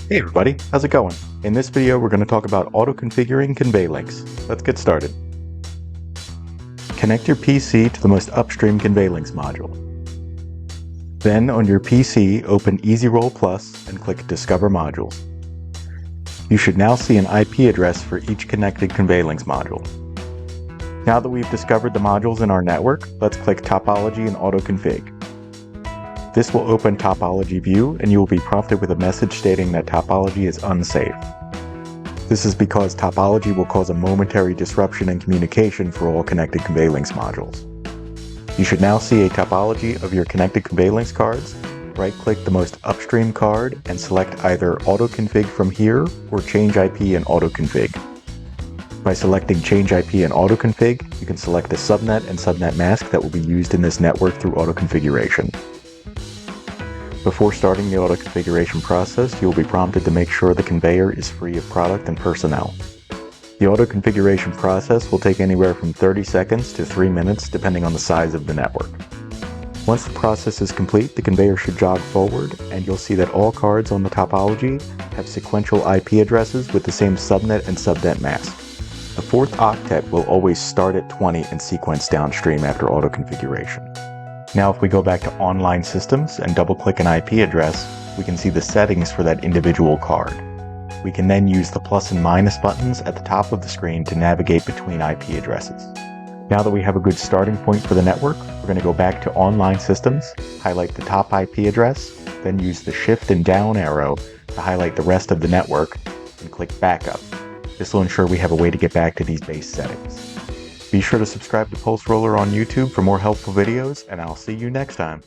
Hey everybody, how's it going? In this video we're going to talk about auto-configuring ConveyLinx. Let's get started. Connect your PC to the most upstream ConveyLinx module. Then on your PC open EasyRoll Plus and click Discover Modules. You should now see an IP address for each connected ConveyLinx module. Now that we've discovered the modules in our network, let's click Topology and Auto-Config. This will open Topology View and you will be prompted with a message stating that Topology is unsafe. This is because Topology will cause a momentary disruption in communication for all connected ConveyLinx modules. You should now see a topology of your connected ConveyLinx cards. Right-click the most upstream card and select either Auto-Config from here or Change IP and Auto-Config. By selecting Change IP and Auto-Config, you can select a subnet and subnet mask that will be used in this network through auto-configuration. Before starting the auto-configuration process, you will be prompted to make sure the conveyor is free of product and personnel. The auto-configuration process will take anywhere from 30 seconds to 3 minutes depending on the size of the network. Once the process is complete, the conveyor should jog forward and you'll see that all cards on the topology have sequential IP addresses with the same subnet and subnet mask. The fourth octet will always start at 20 and sequence downstream after auto-configuration. Now if we go back to Online Systems and double-click an IP address, we can see the settings for that individual card. We can then use the plus and minus buttons at the top of the screen to navigate between IP addresses. Now that we have a good starting point for the network, we're going to go back to Online Systems, highlight the top IP address, then use the Shift and down arrow to highlight the rest of the network, and click Backup. This will ensure we have a way to get back to these base settings. Be sure to subscribe to PulseRoller on YouTube for more helpful videos, and I'll see you next time.